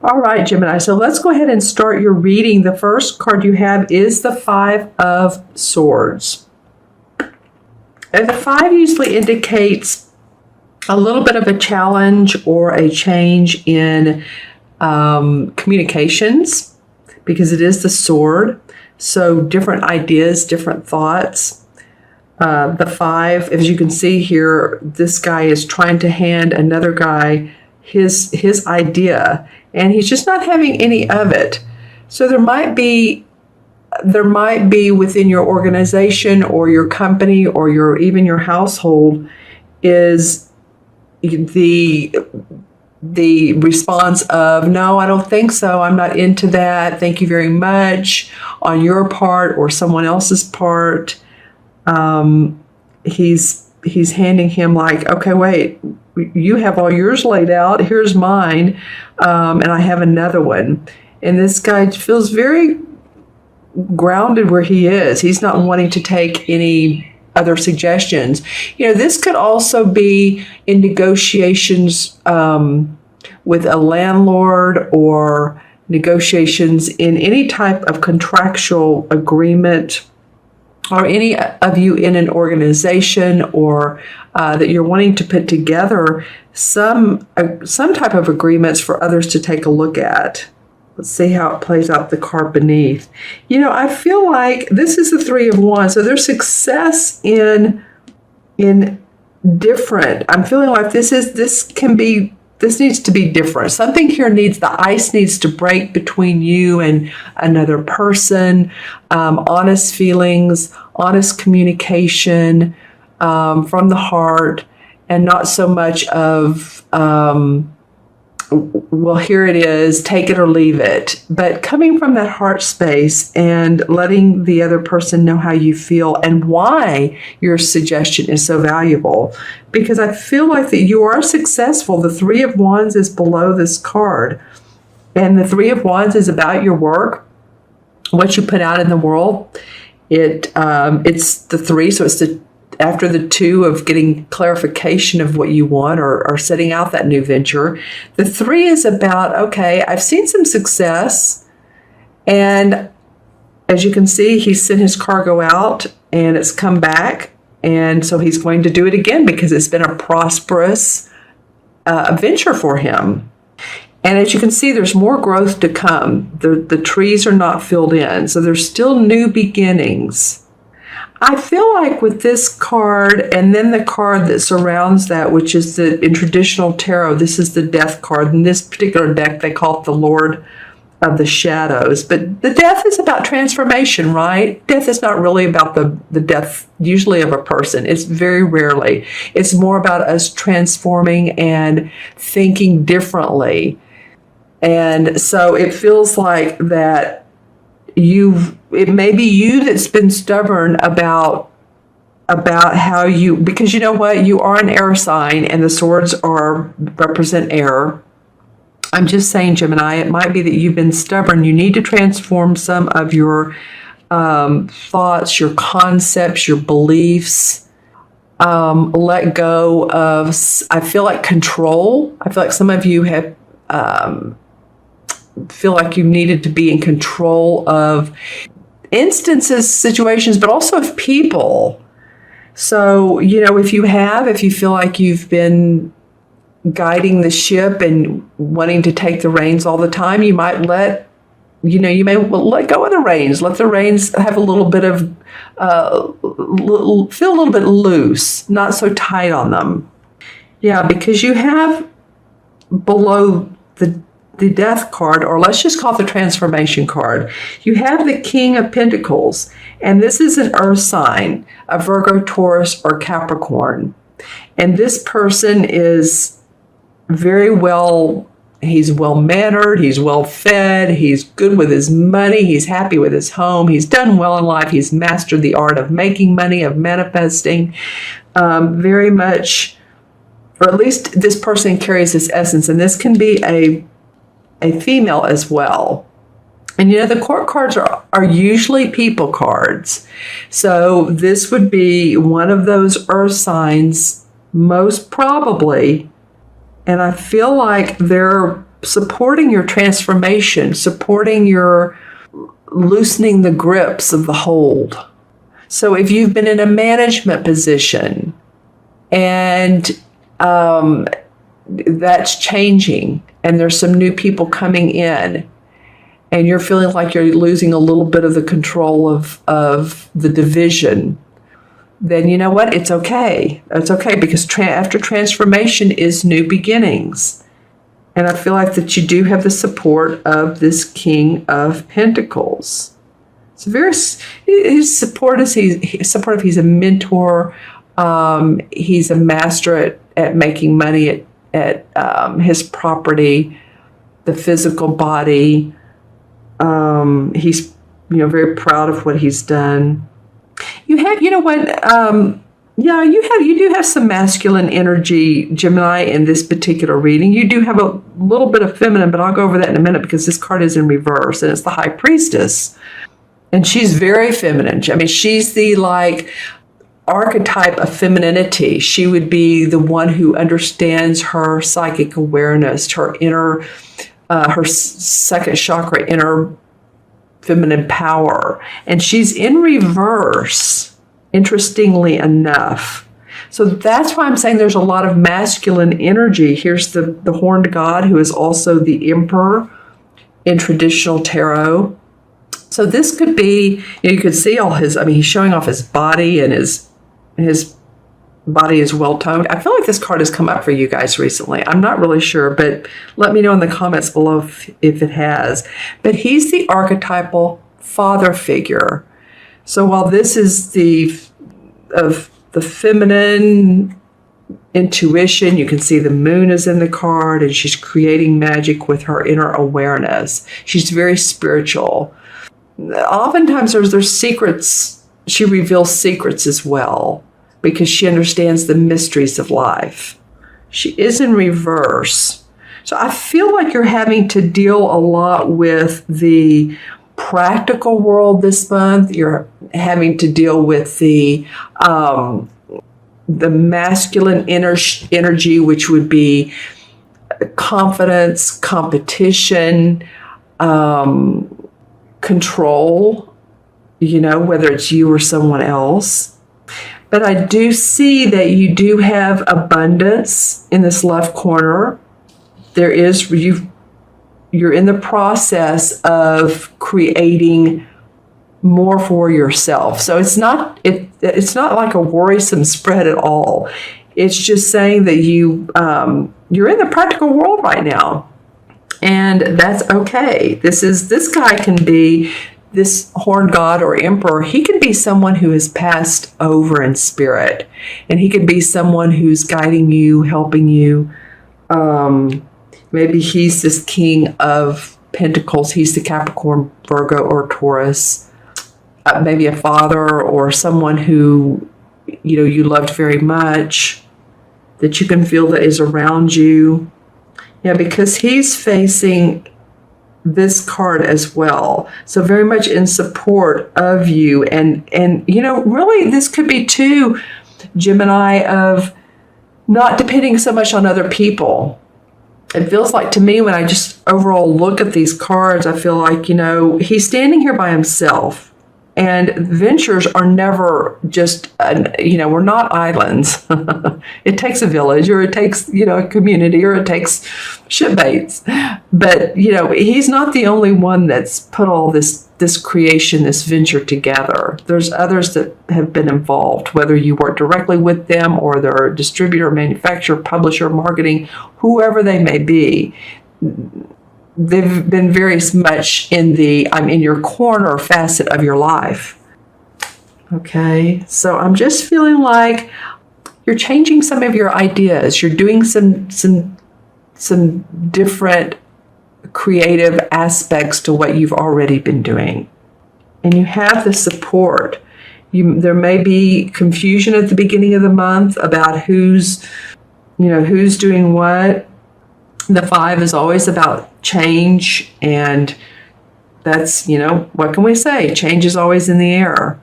All right, Gemini. So let's go ahead and start your reading. The first card you have is the Five of Swords. And the five usually indicates a little bit of a challenge or a change in communications, because it is the sword. So different ideas, different thoughts. The five, as you can see here, this guy is trying to hand another guy his idea, and he's just not having any of it. So there might be within your organization or your company or even your household is the response of, no, I don't think so. I'm not into that. Thank you very much, on your part or someone else's part. He's handing him like, okay, wait, you have all yours laid out. Here's mine. And I have another one. And this guy feels very grounded where he is. He's not wanting to take any other suggestions. This could also be in negotiations with a landlord, or negotiations in any type of contractual agreement, or any of you in an organization, or that you're wanting to put together some type of agreements for others to take a look at. Let's see how it plays out, the card beneath. I feel like this is the Three of Wands. So there's success in different. I'm feeling like this needs to be different. Something here the ice needs to break between you and another person. Honest feelings, honest communication from the heart, and not so much of, well, here it is, take it or leave it. But coming from that heart space and letting the other person know how you feel and why your suggestion is so valuable. Because I feel like that you are successful. The Three of Wands is below this card. And the Three of Wands is about your work, what you put out in the world. It's the three, so it's after the two of getting clarification of what you want, or setting out that new venture. The three is about, okay, I've seen some success, and as you can see, he sent his cargo out and it's come back, and so he's going to do it again because it's been a prosperous venture for him. And as you can see, there's more growth to come. The trees are not filled in, so there's still new beginnings. I feel like with this card, and then the card that surrounds that, which is in traditional tarot, this is the Death card. In this particular deck, they call it the Lord of the Shadows. But the death is about transformation, right? Death is not really about the death, usually, of a person. It's very rarely. It's more about us transforming and thinking differently. And so it feels like that it may be you that's been stubborn about how because you know what, you are an air sign, and the swords represent air. I'm just saying, Gemini, it might be that you've been stubborn. You need to transform some of your thoughts, your concepts, your beliefs. Let go of, I feel like, control. I feel like some of you have feel like you needed to be in control of instances, situations, but also of people. So, if you feel like you've been guiding the ship and wanting to take the reins all the time, you might let go of the reins. Let the reins have a little bit of, feel a little bit loose, not so tight on them. Yeah, because you have below the Death card, or let's just call it the Transformation card, you have the King of Pentacles, and this is an earth sign, a Virgo, Taurus, or Capricorn. And this person is he's well-mannered, he's well-fed, he's good with his money, he's happy with his home, he's done well in life, he's mastered the art of making money, of manifesting, very much, or at least this person carries this essence, and this can be a female as well. And the court cards are usually people cards. So this would be one of those earth signs, most probably. And I feel like they're supporting your transformation, supporting your loosening the grips of the hold. So if you've been in a management position and that's changing and there's some new people coming in and you're feeling like you're losing a little bit of the control of the division, then you know what? It's okay. It's okay, because after transformation is new beginnings. And I feel like that you do have the support of this King of Pentacles. It's he's supportive. He's a mentor. He's a master at making money at his property, the physical body. He's very proud of what he's done. You do have some masculine energy, Gemini, in this particular reading. You do have a little bit of feminine, but I'll go over that in a minute because this card is in reverse and it's the High Priestess. And she's very feminine. I mean, she's the archetype of femininity. She would be the one who understands her psychic awareness, her inner, her second chakra, inner feminine power. And she's in reverse, interestingly enough. So that's why I'm saying there's a lot of masculine energy. Here's the horned god, who is also the emperor in traditional tarot. So this could be, you could see he's showing off his body, and his body is well toned. I feel like this card has come up for you guys recently. I'm not really sure, but let me know in the comments below if it has. But he's the archetypal father figure. So while this is the feminine intuition, you can see the moon is in the card, and she's creating magic with her inner awareness. She's very spiritual. Oftentimes there's secrets. She reveals secrets as well, because she understands the mysteries of life. She is in reverse. So I feel like you're having to deal a lot with the practical world this month. You're having to deal with the masculine energy, which would be confidence, competition, control, whether it's you or someone else. But I do see that you do have abundance in this left corner. You're in the process of creating more for yourself. So it's not like a worrisome spread at all. It's just saying that you're in the practical world right now. And that's okay. This guy can be, this horned god or emperor, he can be someone who has passed over in spirit. And he could be someone who's guiding you, helping you. Maybe he's this King of Pentacles. He's the Capricorn, Virgo, or Taurus. Maybe a father or someone who, you loved very much, that you can feel that is around you. Yeah, because he's facing this card as well. So very much in support of you. And really this could be too, Gemini, of not depending so much on other people. It feels like to me, when I just overall look at these cards, I feel like, he's standing here by himself. And ventures are never just, we're not islands. It takes a village, or it takes, a community, or it takes shipmates. But, he's not the only one that's put all this creation, this venture together. There's others that have been involved, whether you work directly with them or they're a distributor, manufacturer, publisher, marketing, whoever they may be. They've been very much in the I'm in your corner facet of your life. Okay, so I'm just feeling like you're changing some of your ideas. You're doing some different creative aspects to what you've already been doing. And you have the support. There may be confusion at the beginning of the month about who's doing what. The 5 is always about change, and that's, what can we say? Change is always in the air.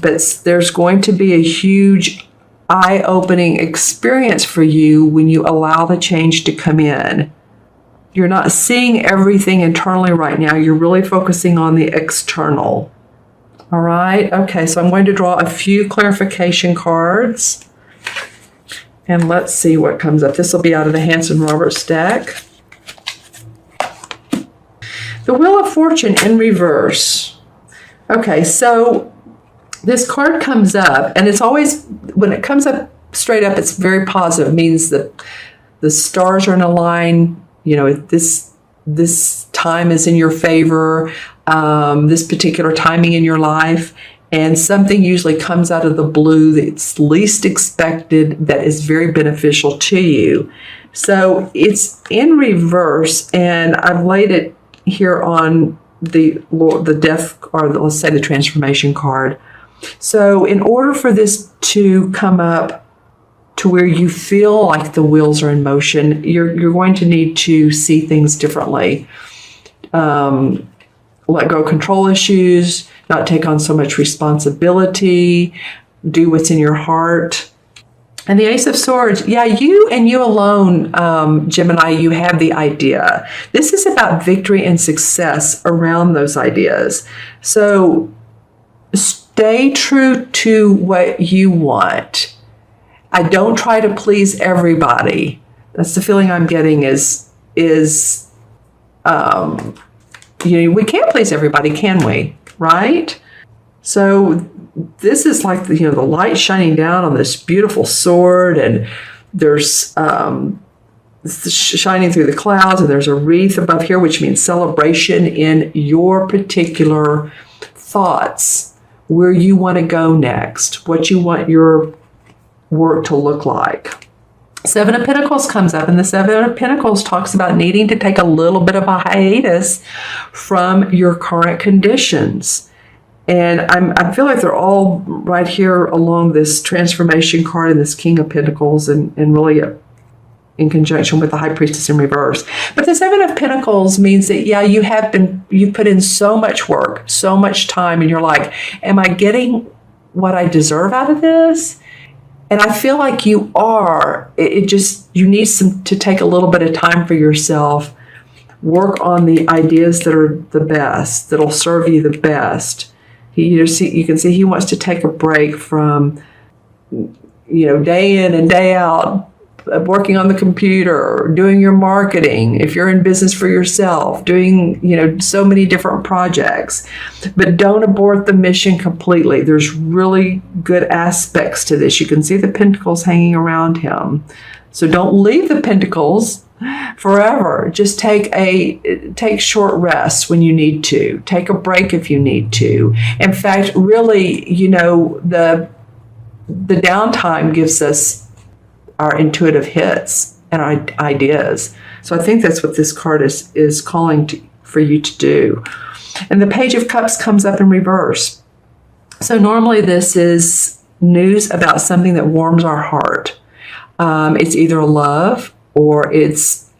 But there's going to be a huge eye-opening experience for you when you allow the change to come in. You're not seeing everything internally right now. You're really focusing on the external. All right. Okay, so I'm going to draw a few clarification cards. And let's see what comes up. This will be out of the Hanson-Roberts deck. The Wheel of Fortune in reverse. Okay, so this card comes up, and it's always, when it comes up straight up, it's very positive. It means that the stars are in a line. You know, this time is in your favor, this particular timing in your life, and something usually comes out of the blue that's least expected that is very beneficial to you. So it's in reverse, and I've laid it here on the death, or let's say the transformation card. So in order for this to come up to where you feel like the wheels are in motion, you're going to need to see things differently. Let go of control issues, not take on so much responsibility, do what's in your heart. And the Ace of Swords, yeah, you and you alone, Gemini, you have the idea. This is about victory and success around those ideas. So stay true to what you want. I don't try to please everybody. That's the feeling I'm getting is we can't please everybody, can we? Right? So this is like the light shining down on this beautiful sword, and there's shining through the clouds, and there's a wreath above here, which means celebration in your particular thoughts, where you want to go next, what you want your work to look like. Seven of Pentacles comes up, and the Seven of Pentacles talks about needing to take a little bit of a hiatus from your current conditions. And I feel like they're all right here along this transformation card and this King of Pentacles, and really in conjunction with the High Priestess in reverse. But the Seven of Pentacles means that, yeah, you've put in so much work, so much time, and you're like, am I getting what I deserve out of this? And I feel like you are. You need to take a little bit of time for yourself, work on the ideas that are the best, that'll serve you the best. You can see he wants to take a break from, day in and day out, working on the computer, doing your marketing, if you're in business for yourself, doing, so many different projects. But don't abort the mission completely. There's really good aspects to this. You can see the pentacles hanging around him. So don't leave the pentacles forever. Just take short rests when you need to. Take a break if you need to. In fact, really, the downtime gives us our intuitive hits and our ideas. So I think that's what this card is calling for you to do. And the Page of Cups comes up in reverse. So normally this is news about something that warms our heart. It's either love, or it's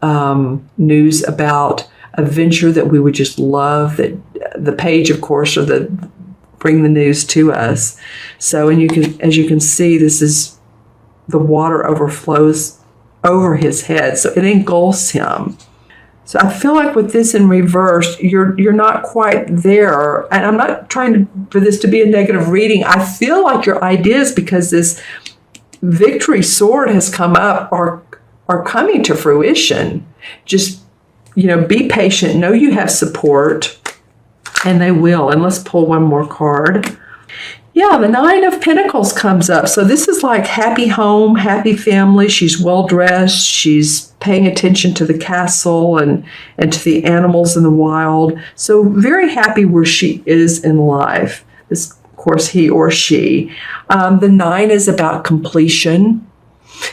news about a venture that we would just love, that the page, of course, or bring the news to us. So, and as you can see, this is the water overflows over his head, so it engulfs him. So I feel like with this in reverse, you're not quite there. And I'm not trying for this to be a negative reading. I feel like your ideas, because this victory sword has come up, are coming to fruition. Just, be patient. Know you have support, and they will. And let's pull one more card. Yeah, the Nine of Pentacles comes up. So this is like happy home, happy family. She's well-dressed. She's paying attention to the castle and to the animals in the wild. So very happy where she is in life. This, of course, he or she. The Nine is about completion.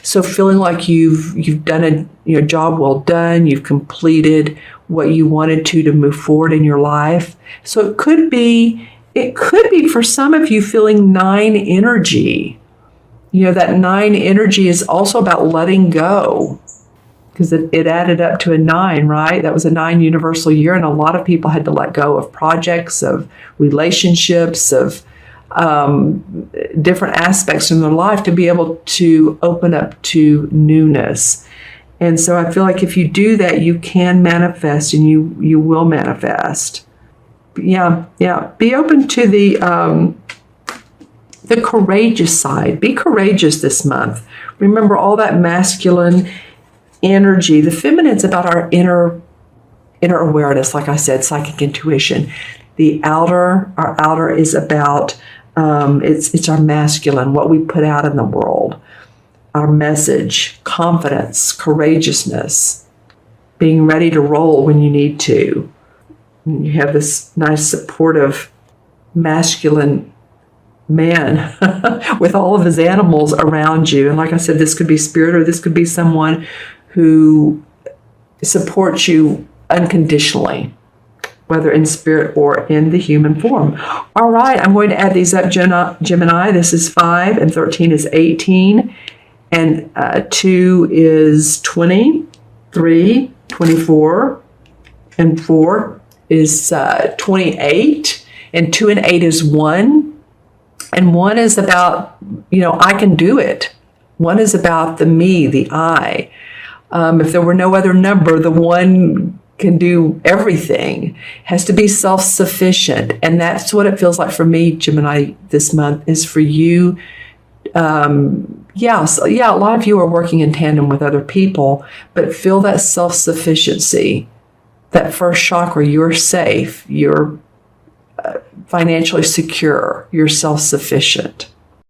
So feeling like you've done a job well done. You've completed what you wanted to move forward in your life. So it could be for some of you feeling Nine energy. That Nine energy is also about letting go, because it added up to a 9, right? That was a 9 universal year, and a lot of people had to let go of projects, of relationships, of different aspects in their life to be able to open up to newness. And so I feel like if you do that, you can manifest, and you will manifest. Yeah. Be open to the courageous side. Be courageous this month. Remember all that masculine energy. The feminine's about our inner awareness, like I said, psychic intuition. Our outer is about it's our masculine, what we put out in the world, our message, confidence, courageousness, being ready to roll when you need to. You have this nice supportive masculine man with all of his animals around you. And like I said, this could be spirit, or this could be someone who supports you unconditionally, whether in spirit or in the human form. All right, I'm going to add these up, Gemini. This is 5, and 13 is 18, and 2 is 20, 3, 24, and 4 is 28, and 2 and 8 is 1, and 1 is about, I can do it. 1 is about the me, the I. If there were no other number, the 1 can do everything, has to be self-sufficient. And that's what it feels like for me, Gemini, this month, is for you. A lot of you are working in tandem with other people, but feel that self-sufficiency, that first chakra. You're safe, you're financially secure, you're self-sufficient.